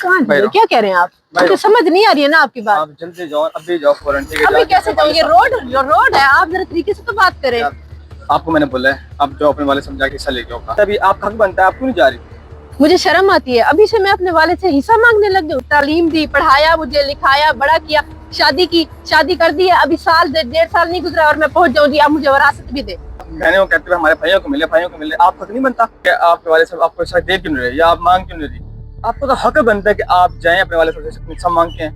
कहाँ क्या कह रहे हैं आप? मुझे समझ नहीं आ रही है ना आपकी बात। आप जल्दी जाओ, अभी जाओ फौरन, ठीक है? अभी कैसे जाऊँ? ये रोड है, आप जरा तरीके से तो बात करें। आपको मैंने बोला है आप जो अपने वाले समझा के हिस्सा लेके आओ। तभी आप हक बनता है, आप क्यों नहीं जा रही? मुझे शर्म आती है, अभी से मैं अपने वाले से हिस्सा मांगने लग गई। तालीम दी, पढ़ाया, मुझे लिखाया, बड़ा किया, शादी की, शादी कर दी है, अभी साल 1.5 साल नहीं गुजरा और मैं पहुंच जाऊँ जी आप मुझे विरासत भी दे। मैंने वो कहते हुए हमारे भाइयों को मिले, आप हक नहीं बनता कि आपके वाले साहब आपको हिस्सा दे क्यों नहीं रहे या आप मांग क्यों नहीं रही? आपको तो हक बनता है कि आप जाएं अपने वाले साहब से हिस्सा मांग के।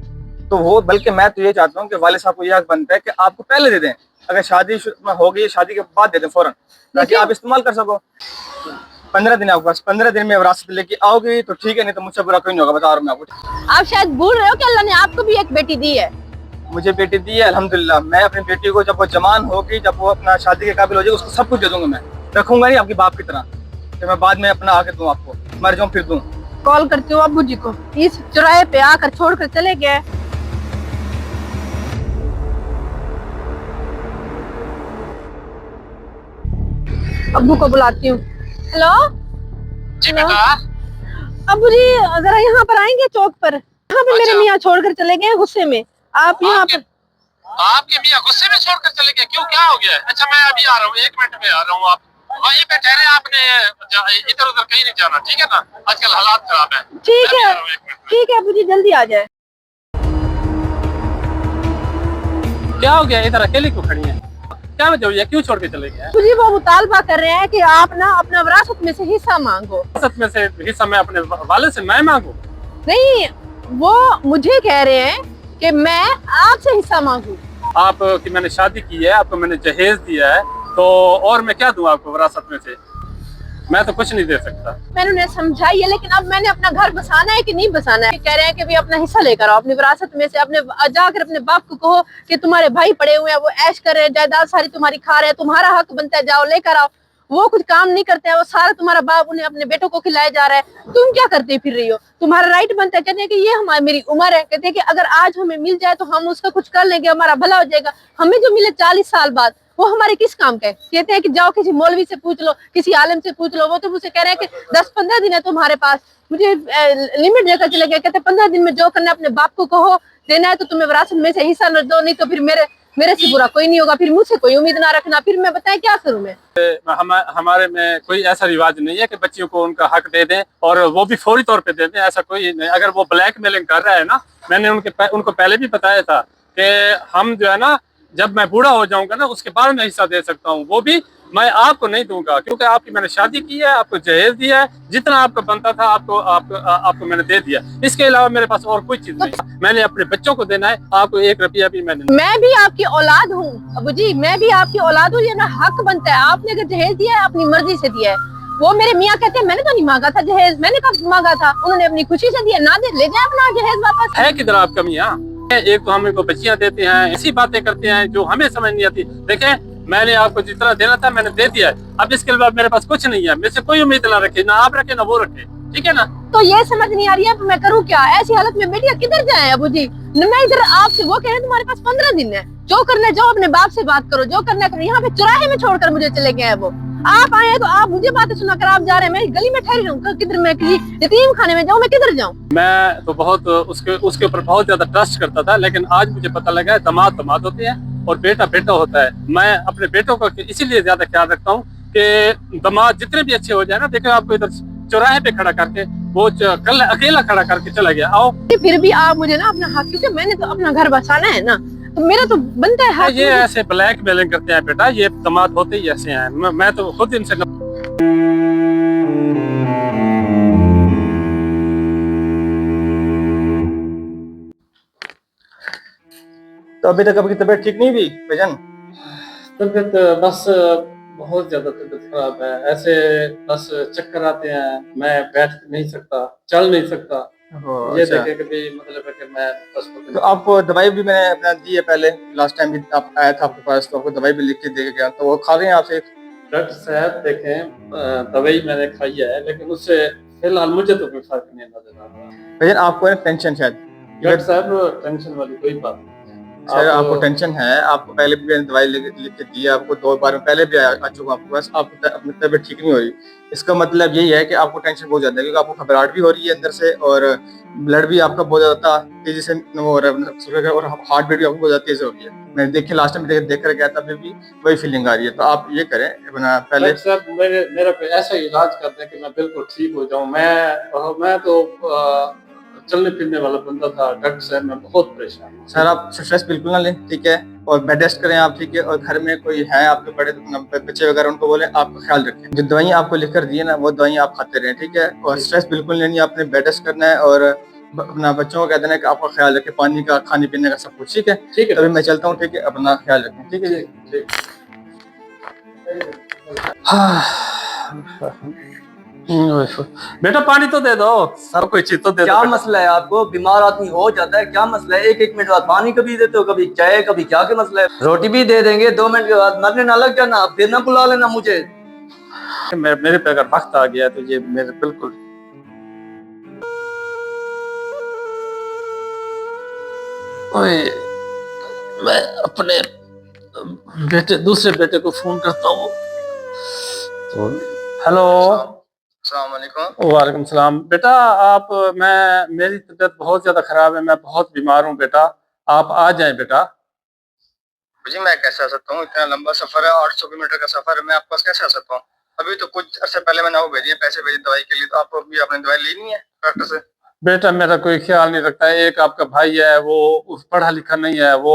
तो वो बल्कि मैं तो ये चाहता हूँ कि वाले साहब को ये हक बनता है कि आपको पहले दे दें, अगर शादी हो गई शादी के बाद दे दें फौरन, ताकि आप इस्तेमाल कर सको। 15 दिन आपके पास, 15 दिन में विरासत लेके आओगी तो ठीक है, नहीं तो मुझसे बुरा कोई नहीं होगा, बता रहा हूँ मैं आपको। आप शायद भूल रहे हो कि अल्लाह ने आपको भी एक बेटी दी है। मुझे बेटी दी है अल्हम्दुलिल्लाह। मैं अपनी बेटी को जब वो जवान होगी, जब वो अपना शादी के काबिल हो जाएगी, उसको सब कुछ दे दूंगा। मैं रखूंगा नहीं आपकी बाप की तरह कि मैं बाद में अपना आके दूं आपको, मर जाऊं फिर दूं। कॉल करती हूँ अब्बू जी को, इस चौराहे पे आकर छोड़ कर चले गए। अब्बू को बुलाती हूँ। हेलो जी बेटा। अब्बू जी जरा यहाँ पर आएंगे चौक पर, यहाँ पे मेरे मियाँ छोड़कर चले गए गुस्से में। आप यहाँ पर आपके मियाँ गुस्से में छोड़कर चले गए? क्यों, क्या हो गया? अच्छा मैं अभी आ रहा हूँ, 1 मिनट में आ रहा हूँ। आप वहीं पे ठहरे, आपने इधर उधर कहीं नहीं जाना, ठीक है ना? आजकल हालात खराब है। ठीक है, ठीक है अब्बू जी जल्दी आ जाए। क्या हो गया? इधर अकेले क्यों खड़ी है? क्या वजह हुई है? क्यों छोड़ के चले गए? जी वो मुतालबा कर रहे हैं कि आप ना अपना विरासत में से हिस्सा मांगो। विरासत में से हिस्सा मैं अपने वाले से मैं मांगू? नहीं, वो मुझे कह रहे हैं कि मैं आपसे हिस्सा मांगू। आपकी मैंने शादी की है, आपको मैंने जहेज दिया है, तो और मैं क्या दूं आपको विरासत में से? मैं तो कुछ नहीं दे सकता। मैंने उन्हें समझाई है, लेकिन अब मैंने अपना घर बसाना है कि नहीं बसाना है। कह रहे हैं कि भी अपना हिस्सा लेकर आओ अपनी विरासत में से। अपने जाकर अपने बाप को कहो कि तुम्हारे भाई पड़े हुए हैं, वो ऐश कर रहे हैं, जायदाद सारी तुम्हारी खा रहे हैं, तुम्हारा हक बनता है, जाओ लेकर आओ। वो कुछ काम नहीं करते हैं, वो सारा तुम्हारा बाप उन्हें अपने बेटों को खिलाया जा रहा है, तुम क्या करते फिर रही हो? तुम्हारा राइट बनता है। कहते हैं कि ये हमारी मेरी उम्र है, कहते हैं कि अगर आज हमें मिल जाए तो हम उसका कुछ कर लेंगे, हमारा भला हो जाएगा। हमें जो मिले 40 साल बाद वो हमारे किस काम का है? कहते हैं कि जाओ किसी मौलवी से पूछ लो, किसी आलिम से पूछ लो। वो तो मुझसे कह रहे हैं कि 10-15 दिन है तुम्हारे पास। मुझे लिमिट लेकर चले गए, कहते 15 दिन में जो करना है अपने बाप को कहो, देना है तो तुम्हें विरासत में से हिस्सा न दो, नहीं तो फिर मेरे से बुरा कोई नहीं होगा, फिर मुझसे कोई उम्मीद ना रखना। फिर मैं बताएं क्या करूं मैं? हमारे में कोई ऐसा रिवाज नहीं है कि बच्चियों को उनका हक दे दें और वो भी फौरी तौर पे दे दें, ऐसा कोई नहीं। अगर वो ब्लैकमेलिंग कर रहा है ना, मैंने उनको पहले भी बताया था कि हम जो है ना, जब मैं बूढ़ा हो जाऊंगा ना उसके बाद मैं हिस्सा दे सकता हूँ, वो भी मैं आपको नहीं दूंगा, क्योंकि आपकी मैंने शादी की है, आपको जहेज दिया है, जितना आपको बनता था आपको मैंने दे दिया। इसके अलावा मेरे पास और कोई चीज नहीं। मैंने अपने बच्चों को देना है, आपको 1 रुपया भी मैं भी आपकी औलाद हूँ अबू जी, मैं भी आपकी औलाद हूँ, ये ना हक बनता है। आपने अगर जहेज दिया है अपनी मर्जी से दिया है। वो मेरे मियाँ कहते हैं मैंने तो नहीं मांगा था जहेज, मैंने कब मांगा था? उन्होंने अपनी खुशी से दिया, ना दे ले जाए अपना जहेज वापस। है किधर आपका मियाँ? एक तो हमें को बच्चियां देते हैं, ऐसी बातें करते हैं जो हमें समझ नहीं आती। देखें, मैंने आपको जितना देना था मैंने दे दिया है, अब इसके बाद मेरे पास कुछ नहीं है। मेरे से कोई उम्मीद ना रखे, ना आप रखे ना वो रखे, ठीक है ना? तो ये समझ नहीं आ रही है मैं करूँ क्या? ऐसी हालत में बेटियां किधर जाए अबू जी? मैं इधर आपसे, वो कह रहे हैं तुम्हारे पास 15 दिन है, जो करना है जाओ अपने बाप से बात करो, जो करना है। यहाँ पे चौराहे में छोड़कर मुझे चले गए हैं वो। आप आए तो आप मुझे बातें सुनाकर आप जा रहे हैं, मैं गली में ठहरी रहूँ, किधर मैं किसी यतीम खाने में जाऊँ, मैं किधर जाऊँ? मैं तो बहुत उसके ऊपर बहुत ज्यादा ट्रस्ट करता था, लेकिन आज मुझे पता लगा है दामाद होते हैं और बेटा बेटा होता है। मैं अपने बेटों का इसीलिए ज्यादा ख्याल रखता हूँ कि दामाद जितने भी अच्छे हो जाए ना। देखो आपको इधर चौराहे पे खड़ा करके वो कल अकेला खड़ा करके चला गया। आओ फिर भी आप मुझे ना अपना हक, क्योंकि मैंने तो अपना घर बसाना है ना, तो मेरा तो बनता है हक। ये ऐसे ब्लैक मेलिंग करते हैं बेटा, ये दामाद होते ही ऐसे हैं। मैं तो खुद इनसे तो अभी तक आपकी तबीयत ठीक नहीं हुई भाईजान? तबीयत बस बहुत ज्यादा तबीयत खराब है, ऐसे बस चक्कर आते हैं, मैं बैठ नहीं सकता, चल नहीं सकता। ये अच्छा। देखे कभी मतलब है कि मैं बस तो आपको दवाई भी मैंने अपना दी है पहले, लास्ट टाइम भी आप आया था आपके पास, तो आपको दवाई भी लिख के दे गया, तो वो खा रहे हैं आपसे? डॉक्टर साहब देखें, दवाई मैंने खाई है, लेकिन उससे फिलहाल मुझे तो कोई फर्क नहीं नजर आ रहा। भाईजान आपको है टेंशन शायद? डॉक्टर साहब टेंशन वाली कोई बात नहीं है। سر آپ کو ٹینشن ہے, آپ کو پہلے بھی میں نے دوائی لکھ کے دی ہے, آپ کو 2 بار میں پہلے بھی آ چکا ہوں آپ کے پاس, آپ کو اپنی طبیعت ٹھیک نہیں ہو رہی. اس کا مطلب یہی ہے کہ آپ کو ٹینشن بہت زیادہ ہے, کیونکہ آپ کو گھبراہٹ بھی ہو رہی ہے اندر سے, اور بلڈ بھی آپ کا بہت زیادہ تیزی سے ہو رہا ہے, اور ہارٹ بیٹ بھی آپ کو بہت زیادہ تیز ہو رہی ہے. میں نے دیکھی لاسٹ ٹائم دیکھ کر گیا تھا, ابھی بھی وہی فیلنگ آ رہی ہے. تو آپ یہ کریں اپنا پہلے ڈاکٹر صاحب میرا کوئی ایسا علاج کر دیں کہ میں بالکل ٹھیک ہو جاؤں. میں تو چلنے پھرنے والا بندہ تھا ڈاکٹر صاحب, میں بہت پریشان ہوں. سر آپ اسٹریس بالکل نہ لیں, ٹھیک ہے, اور بیڈ ریسٹ کریں آپ, ٹھیک ہے, اور گھر میں کوئی ہے آپ کے بڑے بچے وغیرہ, ان کو بولیں آپ کا خیال رکھیں. جو دوائیاں آپ کو لکھ کر دی ہے نا, وہ دوائیاں آپ کھاتے رہیں, ٹھیک ہے, اور اسٹریس بالکل نہیں, آپ نے بیڈ ریسٹ کرنا ہے, اور اپنا بچوں کو کہہ دینا کہ آپ کا خیال رکھیں, پانی کا, کھانے پینے کا, سب کچھ, ٹھیک ہے. ٹھیک ہے ابھی میں چلتا ہوں, ٹھیک ہے, اپنا خیال رکھیں, ٹھیک ہے جی. بیٹا پانی تو دے دو, سب کوئی چیز تو دے دو. کیا مسئلہ ہے آپ کو؟ بیمار آدمی ہو جاتا ہے, کیا مسئلہ ہے؟ 1 منٹ بعد پانی کبھی دیتے ہو, کبھی چائے, کبھی کیا مسئلہ ہے؟ روٹی بھی دے دیں گے 2 منٹ کے بعد, مرنے نہ لگ جانا, آپ پھر نہ بلا لینا مجھے. میرے پہ اگر وقت آ گیا تو یہ میرے بالکل میں اپنے دوسرے بیٹے کو فون کرتا ہوں. ہیلو. السلام علیکم. وعلیکم السلام. بیٹا آپ, میری طبیعت بہت زیادہ خراب ہے, میں بہت بیمار ہوں بیٹا, آپ آ جائیں بیٹا. جی میں کیسے آ سکتا ہوں, اتنا لمبا سفر ہے, 800 کلومیٹر کا سفر ہے, میں آپ کے پاس کیسے آ سکتا ہوں؟ ابھی تو کچھ عرصے پہلے میں نے وہ بھیجی ہے, پیسے بھیجے دوائی کے لیے, تو آپ کو بھی اپنی دوائی لینی ہے ڈاکٹر سے. بیٹا میرا کوئی خیال نہیں رکھتا ہے, ایک آپ کا بھائی ہے, وہ پڑھا لکھا نہیں ہے, وہ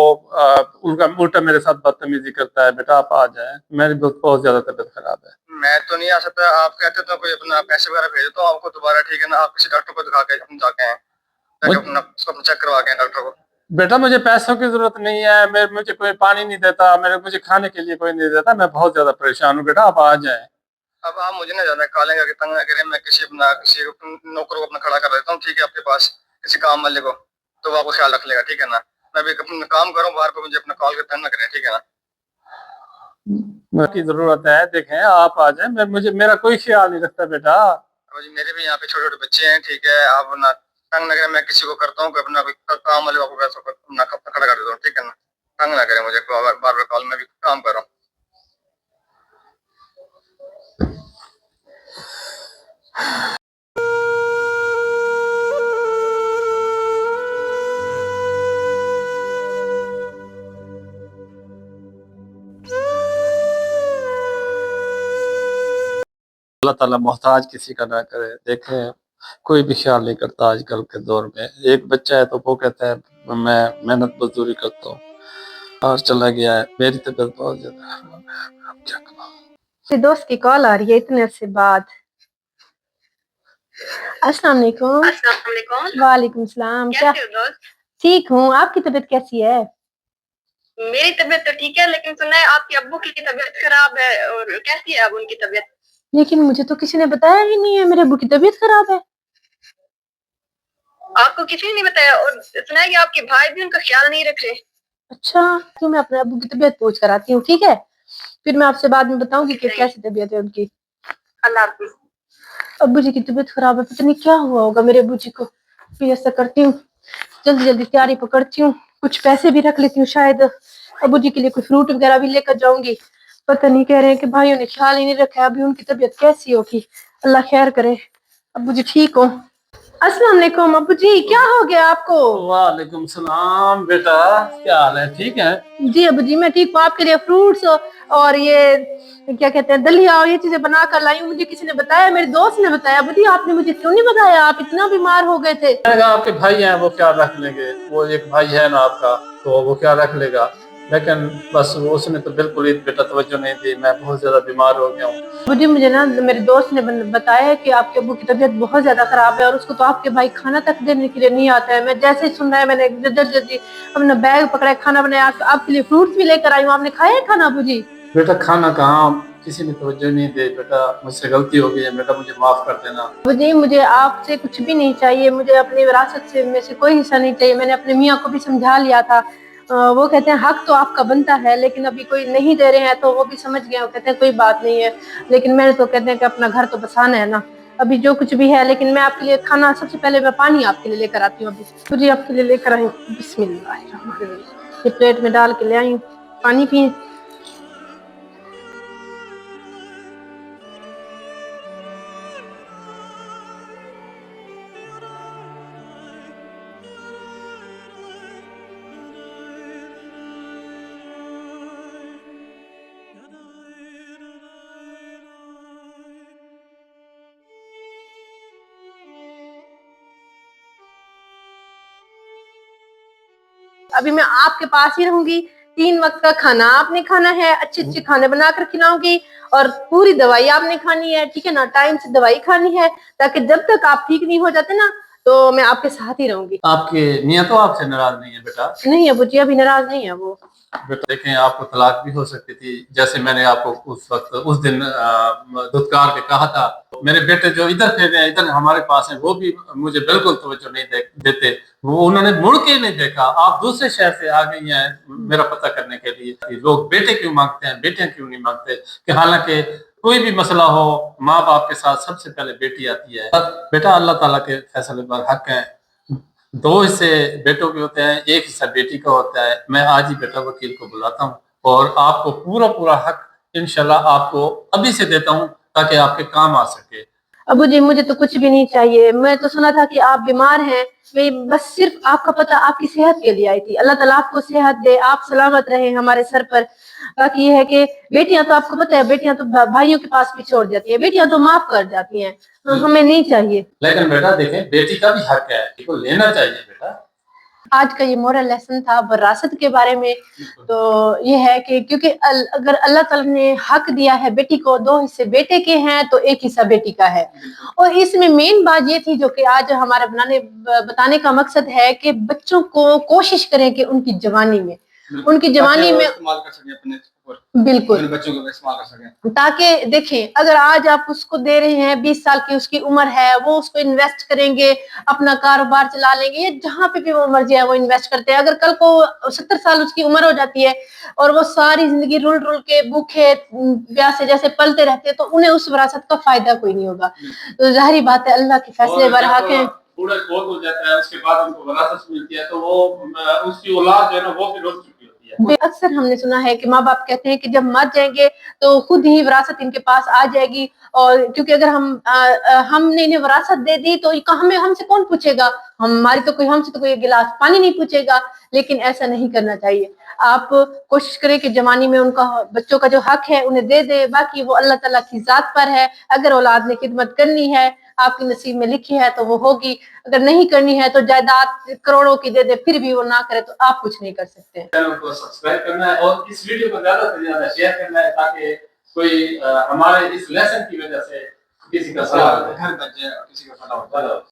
الٹا میرے ساتھ بدتمیزی کرتا ہے. بیٹا آپ آ جائیں, میری بہت زیادہ طبیعت خراب ہے. میں تو نہیں آ سکتا, آپ کہتے تو کوئی اپنا پیسے وغیرہ بھیج دیتا ہوں آپ کو دوبارہ, ٹھیک ہے نا, آپ کسی ڈاکٹر کو دکھا کے جا کے ہیں, اپنا چیک کروا کے ڈاکٹر کو. بیٹا مجھے پیسوں کی ضرورت نہیں ہے, مجھے کوئی پانی نہیں دیتا, مجھے کھانے کے لیے کوئی نہیں دیتا, میں بہت زیادہ پریشان ہوں. بیٹا آپ آ جائیں. اب آپ مجھے نہ زیادہ کالیں گا کہ تنگ نہ کریں, میں کسی نوکر کو اپنا کھڑا کر دیتا ہوں, ٹھیک ہے, آپ کے پاس کسی کام والے کو, تو وہ آپ کو خیال رکھ لے گا, ٹھیک ہے نا. میں بھی اپنا کام کروں باہر کو, مجھے اپنا کال کر تنگ نہ کریں, ٹھیک ہے نا. کی ضرورت ہے, دیکھیں آپ آ جائیں, میرا کوئی خیال نہیں رکھتا بیٹا. جی میرے بھی یہاں پہ چھوٹے چھوٹے بچے ہیں, ٹھیک ہے, آپ اپنا تنگ نہ کریں, میں کسی کو کرتا ہوں کہ اپنا کام والے کو اپنا کھڑا کر دیتا ہوں, ٹھیک ہے نا. تنگ نہ کریں مجھے بار بار کال, میں بھی کام کر رہا ہوں. اللہ تعالیٰ محتاج کسی کا نہ کرے. دیکھیں کوئی بھی خیال نہیں کرتا آج کل کے دور میں. ایک بچہ ہے تو وہ کہتا ہے میں محنت مزدوری کرتا ہوں, اور چلا گیا ہے. میری طبیعت بہت زیادہ خراب ہے, اب کیا کروں. میری دوست کی کال آ رہی ہے اتنے عرصے بعد. السلام علیکم. السلام علیکم. وعلیکم السلام. کیا کیسے ہو دوست؟ ٹھیک ہوں, آپ کی طبیعت کیسی ہے؟ میری طبیعت تو ٹھیک ہے, لیکن سنا ہے آپ کے ابو کی طبیعت خراب ہے, اور کیسی ہے اب ان کی طبیعت؟ لیکن مجھے تو کسی نے بتایا ہی نہیں ہے میرے ابو کی طبیعت خراب ہے. آپ کو کسی نے نہیں بتایا؟ اور سنا ہے کہ آپ کے بھائی بھی ان کا خیال نہیں رکھ رہے. اچھا, تو میں اپنے ابو کی طبیعت پوچھ کر آتی ہوں, ٹھیک ہے, پھر میں آپ سے بعد میں بتاؤں گی کہ کیسی طبیعت ہے ان کی. اللہ حافظ. ابو جی کی طبیعت خراب ہے, پتہ نہیں کیا ہوا ہوگا میرے ابو جی کو. پھر ایسا کرتی ہوں, جلدی جلدی تیاری پکڑتی ہوں, کچھ پیسے بھی رکھ لیتی ہوں, شاید ابو جی کے لیے کوئی فروٹ وغیرہ بھی لے کر جاؤں گی. پتہ نہیں, کہہ رہے ہیں کہ بھائیوں نے خیال ہی نہیں رکھا, ابھی ان کی طبیعت کیسی ہوگی, اللہ خیر کرے, ابو جی ٹھیک ہو. السلام علیکم ابو جی, کیا ہو گیا آپ کو؟ وعلیکم السلام. بیٹا کیا حال ہے, ٹھیک ہے؟ جی ابو جی میں ٹھیک ہوں, آپ کے لیے فروٹس اور یہ کیا کہتے ہیں دلیا اور یہ چیزیں بنا کر لائی ہوں. مجھے کسی نے بتایا, میرے دوست نے بتایا. ابو جی آپ نے مجھے کیوں نہیں بتایا, آپ اتنا بیمار ہو گئے تھے. میں نے کہا آپ کے بھائی ہیں, وہ کیا رکھ لیں گے, وہ ایک بھائی ہے نا آپ کا, تو وہ کیا رکھ لے گا. لیکن بس اس نے تو بالکل ہی بیٹا توجہ نہیں دی, میں بہت زیادہ بیمار ہو گیا ہوں. ابو جی مجھے نا میرے دوست نے بتایا ہے کہ آپ کے ابو کی طبیعت بہت زیادہ خراب ہے, اور اس کو تو آپ کے بھائی کھانا تک دینے کے لیے نہیں آتا ہے. میں جیسے ہی سن رہا ہے, میں نے جلدی اپنا بیگ پکڑا, کھانا بنایا, آپ کے لیے فروٹس بھی لے کر آئی ہوں. آپ نے کھایا ہے کھانا ابو جی؟ بیٹا کھانا کہاں, کسی نے توجہ نہیں دی. بیٹا مجھ سے غلطی ہو گئی ہے, بیٹا مجھے معاف کر دینا. ابو جی مجھے آپ سے کچھ بھی نہیں چاہیے, مجھے اپنی وراثت سے میں سے کوئی حصہ نہیں چاہیے. میں نے اپنے میاں کو بھی سمجھا لیا تھا, وہ کہتے ہیں حق تو آپ کا بنتا ہے, لیکن ابھی کوئی نہیں دے رہے ہیں تو وہ بھی سمجھ گئے, وہ کہتے ہیں کوئی بات نہیں ہے. لیکن میں نے تو کہتے ہیں کہ اپنا گھر تو بسانا ہے نا, ابھی جو کچھ بھی ہے. لیکن میں آپ کے لیے کھانا, سب سے پہلے میں پانی آپ کے لیے لے کر آتی ہوں. ابھی آپ کے لیے لے کر آئی ہوں. بسم اللہ الرحمن الرحیم. ये प्लेट में डाल के ले आई हूँ, पानी पिए। अभी मैं आपके पास ही रहूंगी, 3 वक्त का खाना आपने खाना है, अच्छे अच्छे खाने बनाकर खिलाऊंगी और पूरी दवाई आपने खानी है, ठीक है ना, टाइम से दवाई खानी है, ताकि जब तक आप ठीक नहीं हो जाते ना तो मैं आपके साथ ही रहूंगी। आपके मियाँ तो आपसे नाराज नहीं है बेटा? नहीं अबू जी, अभी नाराज नहीं है वो। बेटा देखें, आपको तलाक भी हो सकती थी, जैसे मैंने आपको उस वक्त उस दिन धुतकार के कहा था। मेरे बेटे जो इधर थे इधर हमारे पास हैं, वो भी मुझे बिल्कुल तवज्जो नहीं देते, वो उन्होंने मुड़ के नहीं देखा। आप दूसरे शहर से आ गई हैं मेरा पता करने के लिए, लोग बेटे क्यों मांगते हैं, बेटियां क्यों नहीं मांगते, कि हालांकि कोई भी मसला हो माँ बाप के साथ सबसे पहले बेटी आती है। बेटा अल्लाह ताला के फैसले पर हक है, 2 हिस्से बेटों के होते हैं, 1 हिस्सा बेटी का होता है। मैं आज ही बेटा वकील को बुलाता हूँ और आपको पूरा पूरा हक इंशाल्लाह आपको अभी से देता हूँ, ताकि आपके काम आ सके। अबू जी मुझे तो कुछ भी नहीं चाहिए, मैं तो सुना था कि आप बीमार हैं, मैं बस सिर्फ आपका पता आपकी सेहत के लिए आई थी। अल्लाह ताला आपको सेहत दे, आप सलामत रहे हमारे सर पर। बाकी ये है कि बेटियां तो आपको पता है, बेटियां तो भाइयों के पास भी छोड़ जाती है, बेटियां तो माफ कर जाती हैं, हमें नहीं चाहिए। लेकिन बेटा देखें, बेटी का भी हक है, इसको लेना चाहिए बेटा। आज का ये मोरल लेसन था विरासत के बारे में। तो ये है कि क्योंकि अगर अल्लाह ताला ने हक दिया है बेटी को, 2 हिस्से बेटे के हैं तो 1 हिस्सा बेटी का है। और इसमें मेन बात ये थी जो कि आज हमारा बताने का मकसद है कि बच्चों को कोशिश करें कि उनकी जवानी में इस्तेमाल कर सके अपने बिल्कुल बच्चों को इस्तेमाल कर सके, ताकि देखें अगर आज आप उसको दे रहे हैं, 20 साल की उसकी उम्र है, वो उसको इन्वेस्ट करेंगे, अपना कारोबार चला लेंगे, या जहां पे भी वो मर्जी है वो इन्वेस्ट करते हैं। अगर कल को 70 साल उसकी उम्र हो जाती है और वो सारी जिंदगी रुल रुल के भूखे प्यासे जैसे पलते रहते हैं, तो उन्हें उस विरासत का फायदा कोई नहीं होगा। तो जाहिर बात है अल्लाह के फैसले बरहक हैं। बूढ़ा बहुत हो जाता है, उसके बाद उनको विरासत मिलती है, तो वो उसकी औलाद जो है ना वो भी रोक चुकी होती है। अक्सर हमने सुना है कि माँ बाप कहते हैं कि जब मर जाएंगे तो खुद ही विरासत इनके पास आ जाएगी, और क्योंकि अगर हमने इन्हें विरासत दे दी तो हमसे कौन पूछेगा, हमसे तो कोई गिलास पानी नहीं पूछेगा। लेकिन ऐसा नहीं करना चाहिए। आप कोशिश करें कि जवानी में उनका बच्चों का जो हक है उन्हें दे दे, बाकी वो अल्लाह ताला की जात पर है। अगर औलाद ने खिदमत करनी है, आपके नसीब में लिखी है तो वो होगी, अगर नहीं करनी है तो जायदाद करोड़ों की दे दे फिर भी वो ना करे तो आप कुछ नहीं कर सकते। चैनल को सब्सक्राइब करना है और इस वीडियो को ज्यादा से ज्यादा शेयर करना है, ताकि कोई हमारे इस लेसन की वजह से किसी का सलाह घर बच जाए, किसी का फला हो।